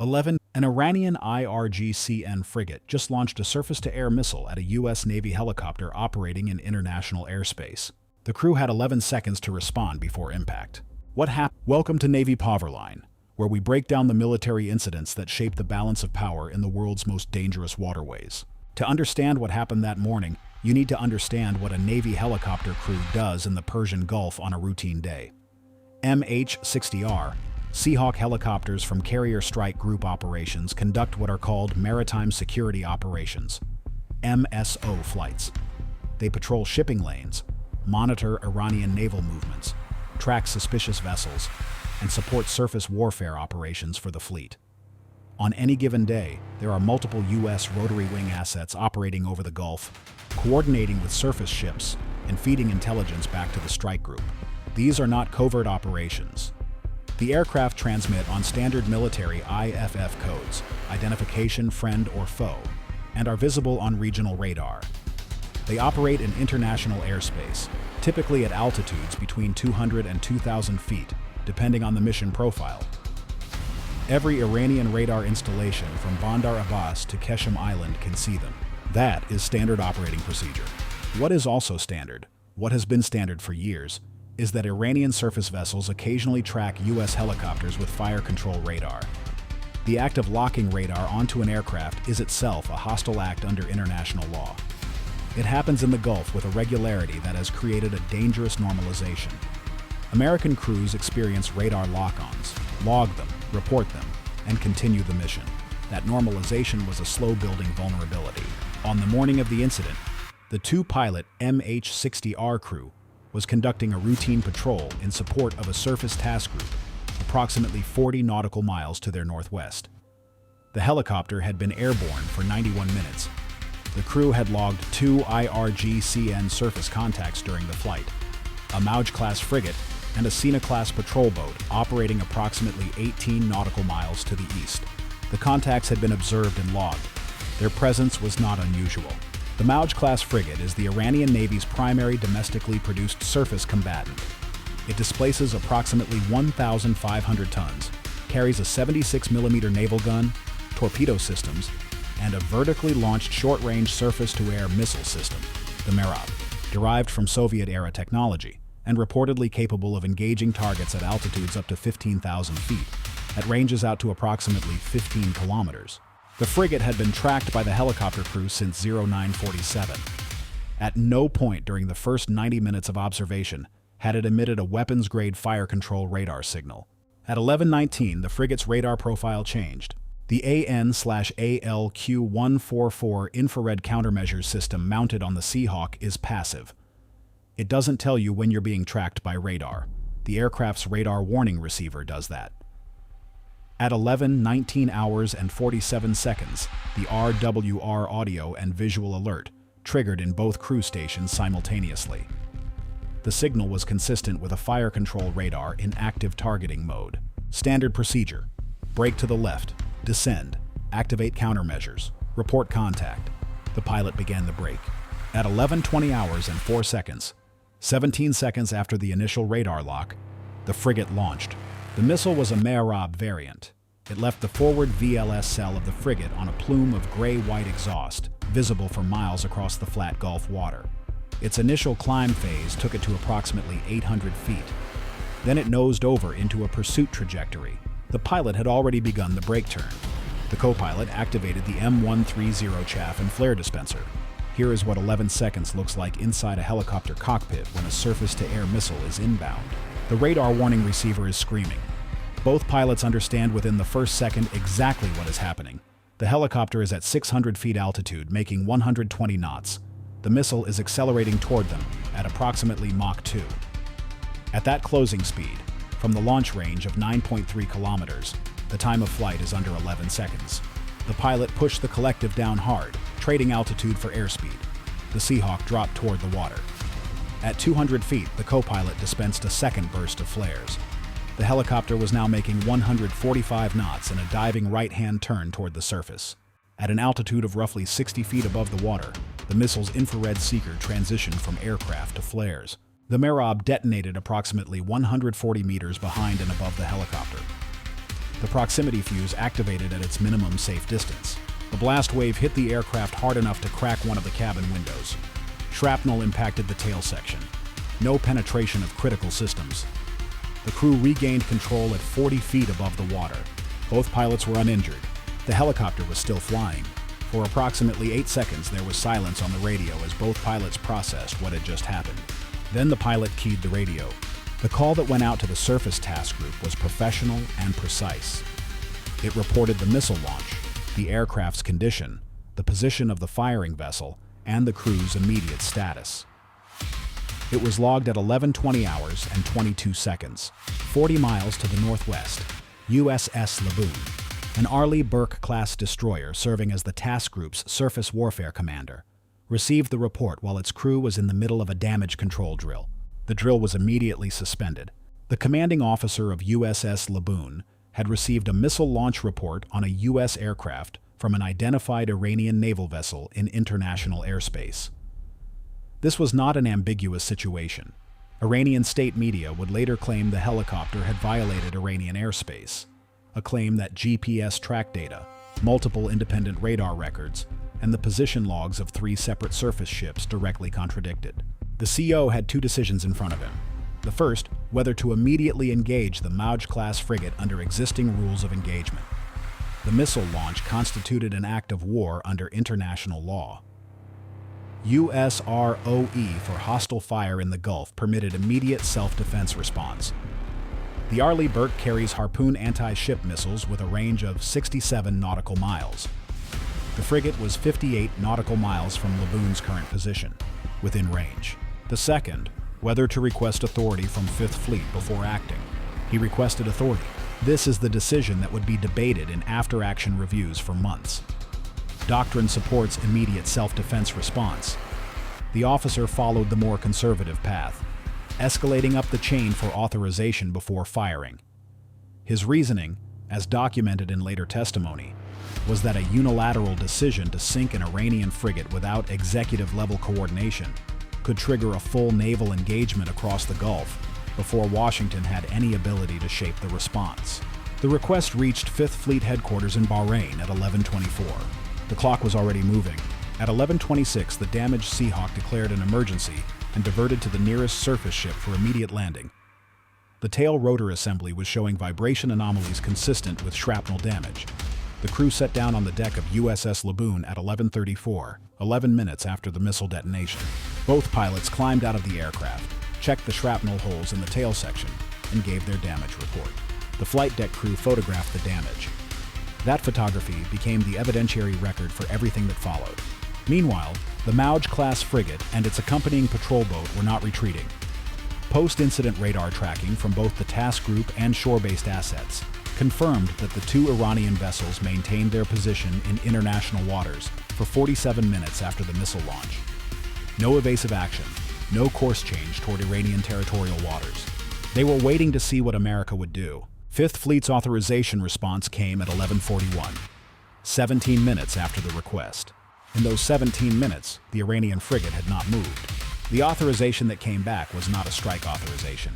11. An Iranian IRGCN frigate just launched a surface-to-air missile at a U.S. Navy helicopter operating in international airspace. The crew had 11 seconds to respond before impact. What happened? Welcome to Navy Poverline, where we break down the military incidents that shape the balance of power in the world's most dangerous waterways. To understand what happened that morning, you need to understand what a Navy helicopter crew does in the Persian Gulf on a routine day. MH-60R Seahawk helicopters from Carrier Strike Group operations conduct what are called Maritime Security Operations, MSO flights. They patrol shipping lanes, monitor Iranian naval movements, track suspicious vessels, and support surface warfare operations for the fleet. On any given day, there are multiple U.S. rotary wing assets operating over the Gulf, coordinating with surface ships and feeding intelligence back to the strike group. These are not covert operations. The aircraft transmit on standard military IFF codes, identification friend or foe, and are visible on regional radar. They operate in international airspace, typically at altitudes between 200 and 2,000 feet, depending on the mission profile. Every Iranian radar installation from Bandar Abbas to Keshem Island can see them. That is standard operating procedure. What is also standard, what has been standard for years, is that Iranian surface vessels occasionally track U.S. helicopters with fire control radar. The act of locking radar onto an aircraft is itself a hostile act under international law. It happens in the Gulf with a regularity that has created a dangerous normalization. American crews experience radar lock-ons, log them, report them, and continue the mission. That normalization was a slow-building vulnerability. On the morning of the incident, the two-pilot MH-60R crew was conducting a routine patrol in support of a surface task group approximately 40 nautical miles to their northwest. The helicopter had been airborne for 91 minutes. The crew had logged 2 IRGCN surface contacts during the flight, a MH-class frigate and a Sina-class patrol boat operating approximately 18 nautical miles to the east. The contacts had been observed and logged. Their presence was not unusual. The MH-class frigate is the Iranian Navy's primary domestically produced surface combatant. It displaces approximately 1,500 tons, carries a 76mm naval gun, torpedo systems, and a vertically launched short-range surface-to-air missile system, the MIRAB, derived from Soviet-era technology, and reportedly capable of engaging targets at altitudes up to 15,000 feet, at ranges out to approximately 15 kilometers. The frigate had been tracked by the helicopter crew since 0947. At no point during the first 90 minutes of observation had it emitted a weapons-grade fire control radar signal. At 11:19, the frigate's radar profile changed. The AN/ALQ-144 infrared countermeasures system mounted on the Seahawk is passive. It doesn't tell you when you're being tracked by radar. The aircraft's radar warning receiver does that. At 11:19 hours and 47 seconds, the RWR audio and visual alert triggered in both crew stations simultaneously. The signal was consistent with a fire control radar in active targeting mode. Standard procedure: brake to the left, descend, activate countermeasures, report contact. The pilot began the brake. At 11:20 hours and 4 seconds, 17 seconds after the initial radar lock, the frigate launched. The missile was a MIRAB variant. It left the forward VLS cell of the frigate on a plume of gray-white exhaust, visible for miles across the flat Gulf water. Its initial climb phase took it to approximately 800 feet. Then it nosed over into a pursuit trajectory. The pilot had already begun the brake turn. The co-pilot activated the M130 chaff and flare dispenser. Here is what 11 seconds looks like inside a helicopter cockpit when a surface-to-air missile is inbound. The radar warning receiver is screaming. Both pilots understand within the first second exactly what is happening. The helicopter is at 600 feet altitude, making 120 knots. The missile is accelerating toward them at approximately Mach 2. At that closing speed, from the launch range of 9.3 kilometers, the time of flight is under 11 seconds. The pilot pushed the collective down hard, trading altitude for airspeed. The Seahawk dropped toward the water. At 200 feet, the co-pilot dispensed a second burst of flares. The helicopter was now making 145 knots in a diving right-hand turn toward the surface. At an altitude of roughly 60 feet above the water, the missile's infrared seeker transitioned from aircraft to flares. The MIRAB detonated approximately 140 meters behind and above the helicopter. The proximity fuse activated at its minimum safe distance. The blast wave hit the aircraft hard enough to crack one of the cabin windows. Shrapnel impacted the tail section. No penetration of critical systems. The crew regained control at 40 feet above the water. Both pilots were uninjured. The helicopter was still flying. For approximately 8 seconds, there was silence on the radio as both pilots processed what had just happened. Then the pilot keyed the radio. The call that went out to the surface task group was professional and precise. It reported the missile launch, the aircraft's condition, the position of the firing vessel, and the crew's immediate status. It was logged at 11:20 hours and 22 seconds, 40 miles to the northwest. USS Laboon, an Arleigh Burke-class destroyer serving as the task group's surface warfare commander, received the report while its crew was in the middle of a damage control drill. The drill was immediately suspended. The commanding officer of USS Laboon had received a missile launch report on a U.S. aircraft from an identified Iranian naval vessel in international airspace. This was not an ambiguous situation. Iranian state media would later claim the helicopter had violated Iranian airspace, a claim that GPS track data, multiple independent radar records, and the position logs of 3 separate surface ships directly contradicted. The CO had 2 decisions in front of him. The first, whether to immediately engage the MH-class frigate under existing rules of engagement. The missile launch constituted an act of war under international law. USROE for hostile fire in the Gulf permitted immediate self-defense response. The Arleigh Burke carries Harpoon anti-ship missiles with a range of 67 nautical miles. The frigate was 58 nautical miles from Laboon's current position, within range. The second, whether to request authority from Fifth Fleet before acting. He requested authority. This is the decision that would be debated in after-action reviews for months. Doctrine supports immediate self-defense response. The officer followed the more conservative path, escalating up the chain for authorization before firing. His reasoning, as documented in later testimony, was that a unilateral decision to sink an Iranian frigate without executive-level coordination could trigger a full naval engagement across the Gulf before Washington had any ability to shape the response. The request reached Fifth Fleet headquarters in Bahrain at 11:24. The clock was already moving. At 11:26, the damaged Seahawk declared an emergency and diverted to the nearest surface ship for immediate landing. The tail rotor assembly was showing vibration anomalies consistent with shrapnel damage. The crew set down on the deck of USS Laboon at 11:34, 11 minutes after the missile detonation. Both pilots climbed out of the aircraft, checked the shrapnel holes in the tail section, and gave their damage report. The flight deck crew photographed the damage. That photography became the evidentiary record for everything that followed. Meanwhile, the MH-class frigate and its accompanying patrol boat were not retreating. Post-incident radar tracking from both the task group and shore-based assets confirmed that the 2 Iranian vessels maintained their position in international waters for 47 minutes after the missile launch. No evasive action, no course change toward Iranian territorial waters. They were waiting to see what America would do. Fifth Fleet's authorization response came at 11:41, 17 minutes after the request. In those 17 minutes, the Iranian frigate had not moved. The authorization that came back was not a strike authorization.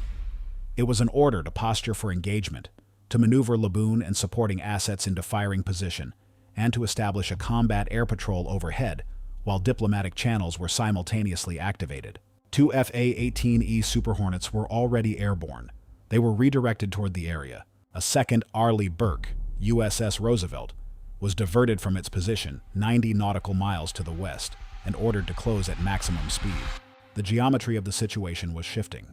It was an order to posture for engagement, to maneuver Laboon and supporting assets into firing position, and to establish a combat air patrol overhead while diplomatic channels were simultaneously activated. 2 FA-18E Super Hornets were already airborne. They were redirected toward the area. A second Arleigh Burke, USS Roosevelt, was diverted from its position 90 nautical miles to the west and ordered to close at maximum speed. The geometry of the situation was shifting.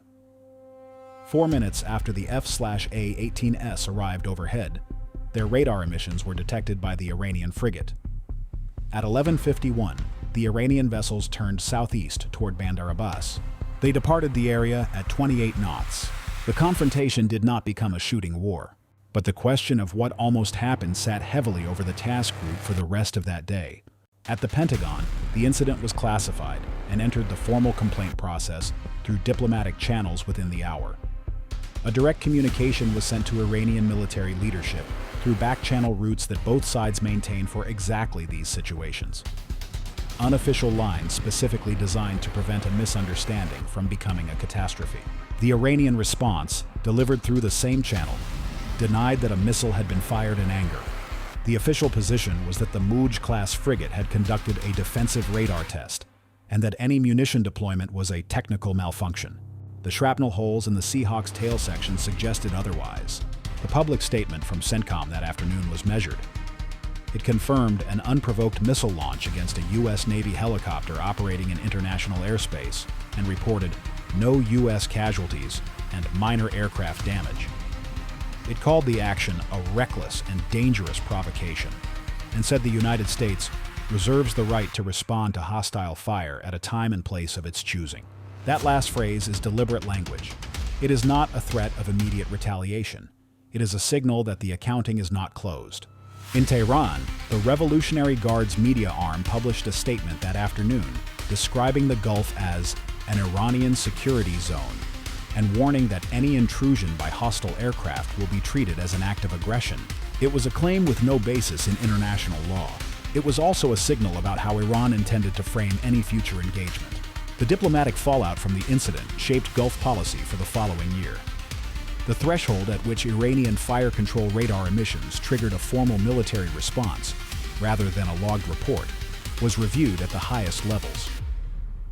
4 minutes after the F/A-18S arrived overhead, their radar emissions were detected by the Iranian frigate. At 11:51, the Iranian vessels turned southeast toward Bandar Abbas. They departed the area at 28 knots. The confrontation did not become a shooting war, but the question of what almost happened sat heavily over the task group for the rest of that day. At the Pentagon, the incident was classified and entered the formal complaint process through diplomatic channels within the hour. A direct communication was sent to Iranian military leadership through back-channel routes that both sides maintain for exactly these situations. Unofficial lines specifically designed to prevent a misunderstanding from becoming a catastrophe. The Iranian response, delivered through the same channel, denied that a missile had been fired in anger. The official position was that the MH-class frigate had conducted a defensive radar test, and that any munition deployment was a technical malfunction. The shrapnel holes in the Seahawk's tail section suggested otherwise. The public statement from CENTCOM that afternoon was measured. It confirmed an unprovoked missile launch against a U.S. Navy helicopter operating in international airspace and reported no U.S. casualties and minor aircraft damage. It called the action a reckless and dangerous provocation and said the United States reserves the right to respond to hostile fire at a time and place of its choosing. That last phrase is deliberate language. It is not a threat of immediate retaliation. It is a signal that the accounting is not closed. In Tehran, the Revolutionary Guard's media arm published a statement that afternoon describing the Gulf as an Iranian security zone and warning that any intrusion by hostile aircraft will be treated as an act of aggression. It was a claim with no basis in international law. It was also a signal about how Iran intended to frame any future engagement. The diplomatic fallout from the incident shaped Gulf policy for the following year. The threshold at which Iranian fire control radar emissions triggered a formal military response, rather than a logged report, was reviewed at the highest levels.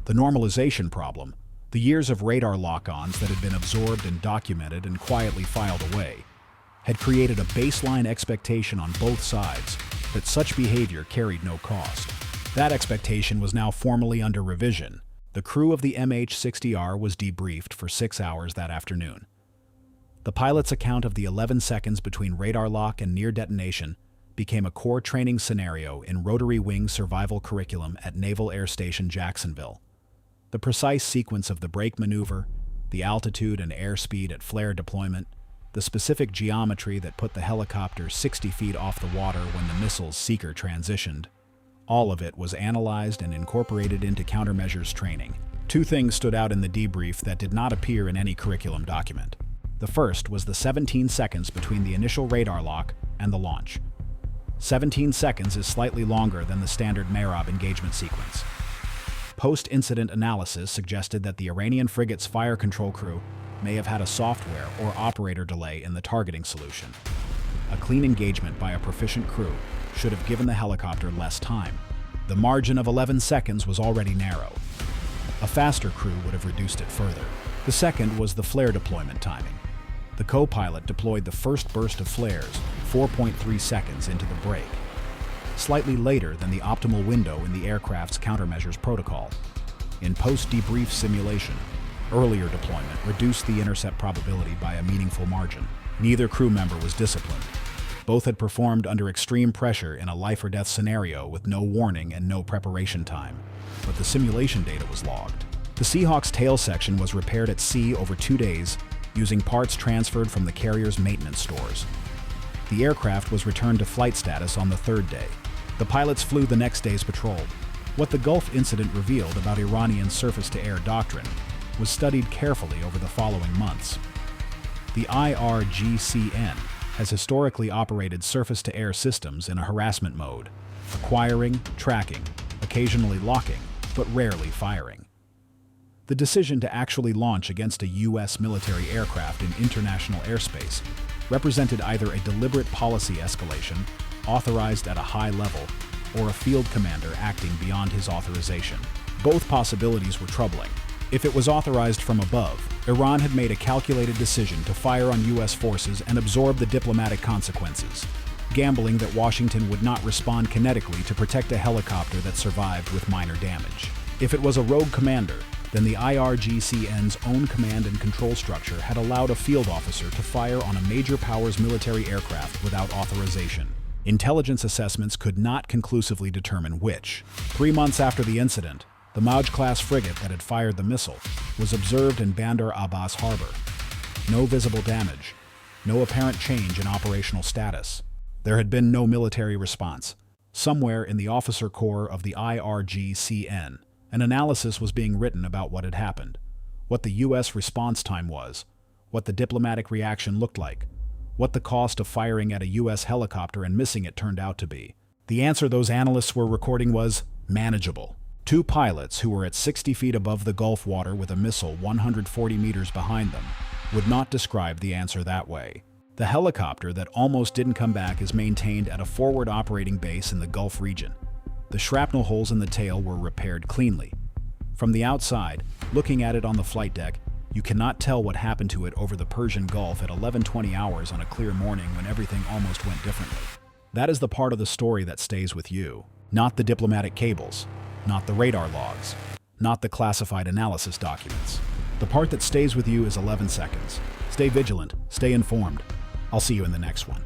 The normalization problem, the years of radar lock-ons that had been absorbed and documented and quietly filed away, had created a baseline expectation on both sides that such behavior carried no cost. That expectation was now formally under revision. The crew of the MH-60R was debriefed for 6 hours that afternoon. The pilot's account of the 11 seconds between radar lock and near detonation became a core training scenario in rotary wing survival curriculum at Naval Air Station Jacksonville. The precise sequence of the brake maneuver, the altitude and airspeed at flare deployment, the specific geometry that put the helicopter 60 feet off the water when the missile's seeker transitioned, all of it was analyzed and incorporated into countermeasures training. Two things stood out in the debrief that did not appear in any curriculum document. The first was the 17 seconds between the initial radar lock and the launch. 17 seconds is slightly longer than the standard MAROB engagement sequence. Post-incident analysis suggested that the Iranian frigate's fire control crew may have had a software or operator delay in the targeting solution. A clean engagement by a proficient crew should have given the helicopter less time. The margin of 11 seconds was already narrow. A faster crew would have reduced it further. The second was the flare deployment timing. The co-pilot deployed the first burst of flares 4.3 seconds into the break, slightly later than the optimal window in the aircraft's countermeasures protocol. In post-debrief simulation, earlier deployment reduced the intercept probability by a meaningful margin. Neither crew member was disciplined. Both had performed under extreme pressure in a life-or-death scenario with no warning and no preparation time, but the simulation data was logged. The Seahawk's tail section was repaired at sea over 2 days using parts transferred from the carrier's maintenance stores. The aircraft was returned to flight status on the third day. The pilots flew the next day's patrol. What the Gulf incident revealed about Iranian surface-to-air doctrine was studied carefully over the following months. The IRGCN has historically operated surface-to-air systems in a harassment mode, acquiring, tracking, occasionally locking, but rarely firing. The decision to actually launch against a U.S. military aircraft in international airspace represented either a deliberate policy escalation, authorized at a high level, or a field commander acting beyond his authorization. Both possibilities were troubling. If it was authorized from above, Iran had made a calculated decision to fire on U.S. forces and absorb the diplomatic consequences, gambling that Washington would not respond kinetically to protect a helicopter that survived with minor damage. If it was a rogue commander, then the IRGCN's own command and control structure had allowed a field officer to fire on a major powers military aircraft without authorization. Intelligence assessments could not conclusively determine which. 3 months after the incident, the MH-class frigate that had fired the missile was observed in Bandar Abbas harbor. No visible damage, no apparent change in operational status. There had been no military response. Somewhere in the officer corps of the IRGCN, an analysis was being written about what had happened, what the U.S. response time was, what the diplomatic reaction looked like, what the cost of firing at a U.S. helicopter and missing it turned out to be. The answer those analysts were recording was manageable. 2 pilots who were at 60 feet above the Gulf water with a missile 140 meters behind them would not describe the answer that way. The helicopter that almost didn't come back is maintained at a forward operating base in the Gulf region. The shrapnel holes in the tail were repaired cleanly. From the outside, looking at it on the flight deck, you cannot tell what happened to it over the Persian Gulf at 11:20 hours on a clear morning when everything almost went differently. That is the part of the story that stays with you. Not the diplomatic cables, not the radar logs, not the classified analysis documents. The part that stays with you is 11 seconds. Stay vigilant, stay informed. I'll see you in the next one.